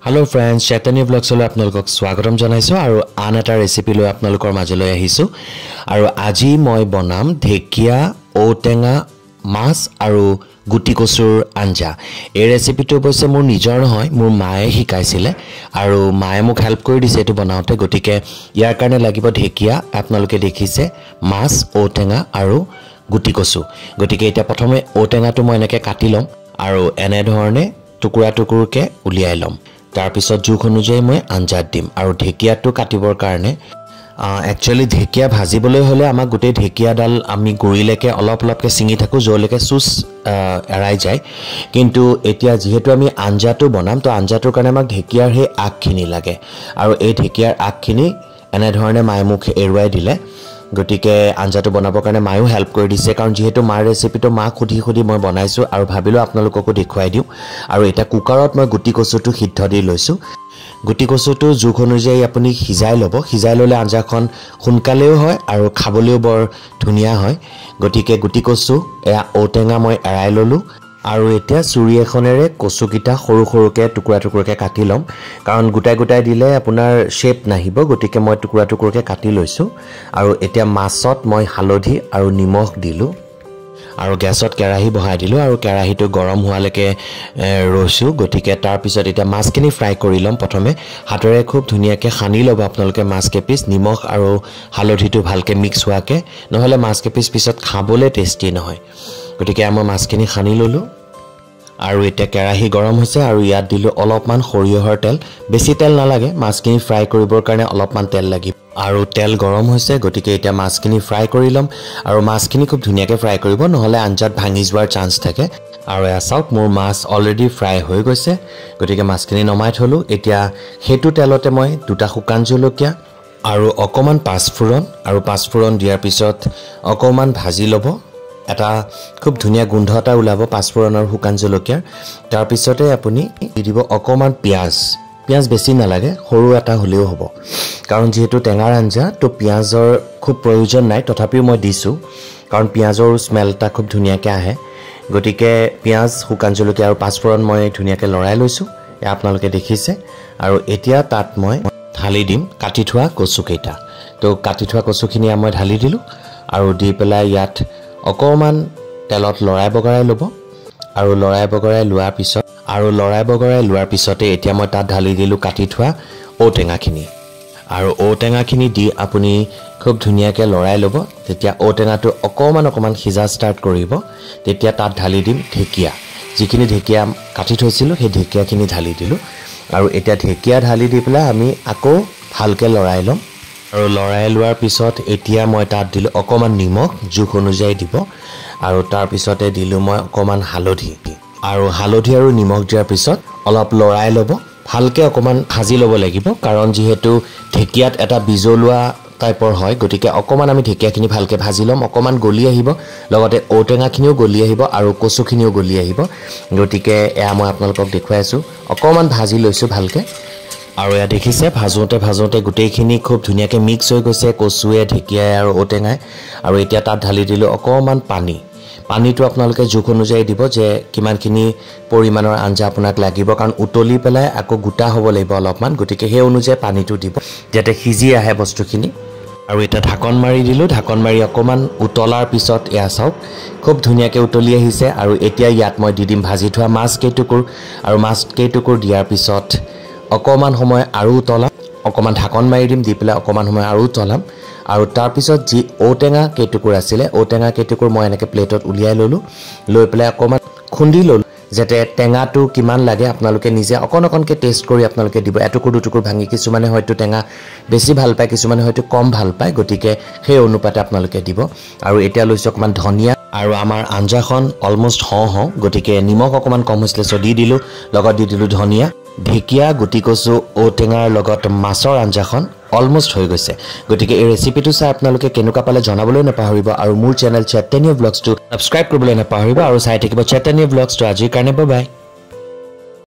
Hello friends, Chaitanya Vlogs লৈ আপোনালোকক স্বাগতম জনাইছো আৰু আন এটা ৰেচিপি লৈ আপোনালোকৰ মাজলৈ আহিছো আৰু আজি মই বনাম ঢেকিয়া ঔটেঙা মাছ আৰু গুটি কচুৰ আঞ্জা। এই ৰেচিপিটো অৱশ্যে মোৰ নিজৰ নহয়, মোৰ মায়ে শিকাইছিলে আৰু মায়ে মোক হেল্প কৰি দিছে এটো বনাওতে। গতিকে ইয়াৰ কাৰণে লাগিব ঢেকিয়া, আপোনালোকে দেখিছে, মাছ, ঔটেঙা আৰু গুটি কচু। গতিকে এটা প্ৰথমে ঔটেঙাটো মই এনেকৈ কাটি লম আৰু এনে ধৰণে টুকুৰা টুকুৰকে উলিয়াই লম। তাৰ পিছত জোখ অনুযায়ী মই আঞ্জাত দিম আৰু ঢেকিয়াটো কাটিবৰ কাৰণে একচুয়ালি ঢেকিয়া ভাজিবলৈ হলে আমাক গোটেই ঢেকিয়াডাল আমি গুৰিলৈকে অলপ অলপকে চিঙি থাকো যলৈকে সুচ এৰাই যায়। কিন্তু এতিয়া যেহেতু আমি আঞ্জাটো বনাম তো আঞ্জাটোৰ কাৰণে আমাক ঢেকিয়াৰ হে আগখিনি লাগে আৰু এই ঢেকিয়াৰ আগখিনি এনে ধৰণে মায়ে মোক এৰুৱাই দিলে। গতিকে আঞ্জাটো বনাবৰ কাৰণে মায়েও হেল্প কৰি দিছে, কাৰণ যেহেতু মাৰ ৰেচিপিটো মাক সুধি মই বনাইছো আৰু ভাবিলো আপোনালোককো দেখুৱাই দিওঁ। আৰু এটা কুকাৰত মই গুটি কচুটো সিদ্ধ দি লৈছো। গুটি কচুটো জোখ অনুযায়ী আপুনি সিজাই ল'ব। সিজাই ল'লে আঞ্জাখন সোনকালেও হয় আৰু খাবলৈও বৰ ধুনীয়া হয়। গতিকে গুটি কচু এয়া ঔটেঙা মই এৰাই ল'লো আৰু এতিয়া চুৰি এখনেৰে কচুকিটা সৰু সৰুকে টুকুৰা টুকুৰকে কাটি লম, কাৰণ গোটাই গোটাই দিলে আপোনাৰ শেপ নাহিব। গতিকে মই টুকুৰা টুকুৰকে কাটি লৈছো আৰু এতিয়া মাছত মই হালধি আৰু নিমখ দিলো আৰু গেছত কেৰাহী বহাই দিলো আৰু কেৰাহীটো গৰম হোৱালৈকে ৰৈছো। গতিকে তাৰ পিছত এতিয়া মাছখিনি ফ্ৰাই কৰি লম। প্ৰথমে হাতেৰে খুব ধুনীয়াকৈ সানি ল'ব আপোনালোকে মাছ কেপিচ, নিমখ আৰু হালধিটো ভালকৈ মিক্স হোৱাকে, নহ'লে মাছ কেপিচ পিছত খাবলৈ টেষ্টি নহয়। গতিকে মই মাছখিনি সানি ল'লো আৰু এতিয়া কেৰাহী গৰম হৈছে আৰু ইয়াত দিলো অলপমান সৰিয়হৰ তেল। বেছি তেল নালাগে, মাছখিনি ফ্ৰাই কৰিবৰ কাৰণে অলপমান তেল লাগিব আৰু তেল গৰম হৈছে। গতিকে এতিয়া মাছখিনি ফ্ৰাই কৰি ল'ম আৰু মাছখিনি খুব ধুনীয়াকৈ ফ্ৰাই কৰিব, নহ'লে আঞ্জাত ভাঙি যোৱাৰ চান্স থাকে। আৰু এয়া চাওক, মোৰ মাছ অলৰেডি ফ্ৰাই হৈ গৈছে। গতিকে মাছখিনি নমাই থলো। এতিয়া সেইটো তেলতে মই দুটা শুকান জলকীয়া আৰু অকণমান পাঁচফোৰণ আৰু পাঁচফোৰণ দিয়াৰ পিছত অকণমান ভাজি ল'ব। এটা খুব ধুনীয়া গোন্ধ এটা ওলাব পাঁচফোৰণ আৰু শুকান জলকীয়াৰ। তাৰ পিছতে আপুনি দি দিব অকণমান পিঁয়াজ। পিঁয়াজ বেছি নালাগে, সৰু এটা হ'লেও হ'ব, কাৰণ যিহেতু টেঙাৰ আঞ্জা তো পিঁয়াজৰ খুব প্ৰয়োজন নাই, তথাপিও মই দিছোঁ কাৰণ পিঁয়াজৰ স্মেল এটা খুব ধুনীয়াকৈ আহে। গতিকে পিঁয়াজ, শুকান জলকীয়া আৰু পাঁচফোৰণ মই ধুনীয়াকৈ লৰাই লৈছোঁ, এয়া আপোনালোকে দেখিছে। আৰু এতিয়া তাত মই ঢালি দিম কাটি থোৱা কচুকেইটা। তো কাটি থোৱা কচুখিনি মই ঢালি দিলোঁ আৰু দি পেলাই ইয়াত অকণমান তেলত লৰাই বগৰাই ল'ব আৰু লৰাই বগৰাই লোৱাৰ পিছতে এতিয়া মই তাত ঢালি দিলোঁ কাটি থোৱা ঔটেঙাখিনি। আৰু ঔটেঙাখিনি দি আপুনি খুব ধুনীয়াকৈ লৰাই ল'ব। তেতিয়া ঔটেঙাটো অকণমান সিজা ষ্টাৰ্ট কৰিব, তেতিয়া তাত ঢালি দিম ঢেকীয়া। যিখিনি ঢেকীয়া কাটি থৈছিলোঁ সেই ঢেকীয়াখিনি ঢালি দিলোঁ আৰু এতিয়া ঢেকীয়া ঢালি দি পেলাই আমি আকৌ ভালকৈ লৰাই ল'ম। আৰু লৰাই লোৱাৰ পিছত এতিয়া মই তাত দিলোঁ অকণমান নিমখ, জোখ অনুযায়ী দিব। আৰু তাৰপিছতে দিলোঁ মই অকণমান হালধি আৰু নিমখ দিয়াৰ পিছত অলপ লৰাই ল'ব। ভালকৈ অকণমান ভাজি ল'ব লাগিব, কাৰণ যিহেতু ঢেকীয়াত এটা বিজলুৱা টাইপৰ হয়। গতিকে অকণমান আমি ঢেকীয়াখিনি ভালকৈ ভাজি ল'ম, অকণমান গলি আহিব, লগতে ঔটেঙাখিনিও গলি আহিব আৰু কচুখিনিও গলি আহিব। গতিকে এয়া মই আপোনালোকক দেখুৱাই আছোঁ, অকণমান ভাজি লৈছোঁ ভালকৈ। আৰু এয়া দেখিছে, ভাজোঁতে গোটেইখিনি খুব ধুনীয়াকৈ মিক্স হৈ গৈছে, কচুৱে, ঢেকীয়াই আৰু ঔটেঙাই। আৰু এতিয়া তাত ঢালি দিলোঁ অকণমান পানীটো আপোনালোকে জোখ অনুযায়ী দিব যে কিমানখিনি পৰিমাণৰ আঞ্জা আপোনাক লাগিব, কাৰণ উতলি পেলাই আকৌ গোটা হ'ব লাগিব অলপমান। গতিকে সেই অনুযায়ী পানীটো দিব যাতে সিজি আহে বস্তুখিনি। আৰু এতিয়া ঢাকন মাৰি দিলোঁ। ঢাকন মাৰি অকণমান উতলাৰ পিছত এয়া চাওক, খুব ধুনীয়াকৈ উতলি আহিছে। আৰু এতিয়া ইয়াত মই দি দিম ভাজি থোৱা মাছ কেইটুকুৰ, আৰু মাছ কেইটুকুৰ দিয়াৰ পিছত অকণমান সময় আৰু উতলাম, অকণমান ঢাকন মাৰি দিম, দি পেলাই অকণমান সময় আৰু উতলাম। আৰু তাৰপিছত যি ঔটেঙা কেইটুকুৰ আছিলে, ঔটেঙা কেইটুকুৰ মই এনেকৈ প্লেটত উলিয়াই ল'লোঁ, লৈ পেলাই অকণমান খুন্দি ল'লোঁ যাতে টেঙাটো কিমান লাগে আপোনালোকে নিজে অকণকৈ টেষ্ট কৰি আপোনালোকে দিব। এটুকুৰ দুটুকুৰ ভাঙি, কিছুমানে হয়তো টেঙা বেছি ভাল পায়, কিছুমানে হয়তো কম ভাল পায়। গতিকে সেই অনুপাতে আপোনালোকে দিব। আৰু এতিয়া লৈছোঁ অকণমান ধনিয়া, আৰু আমাৰ আঞ্জাখন অলমষ্ট হওঁ। গতিকে নিমখ অকণমান কম হৈছিলে চ' দি দিলোঁ, লগত দি দিলোঁ ধনিয়া। ঢেকীয়া, গুটি কচু, ঔটেঙাৰ লগত মাছৰ আঞ্জাখন অলমষ্ট হৈ গৈছে। গতিকে এই ৰেচিপিটো চাই আপোনালোকে কেনেকুৱা পালে জনাবলৈ নাপাহৰিব। আৰু মোৰ চেনেল চৈতন্য ব্লগছটো ছাবস্ক্ৰাইব কৰিবলৈ নাপাহৰিব আৰু চাই থাকিব চৈতন্য ব্লগছটো। আজিৰ কাৰণে বাই বাই।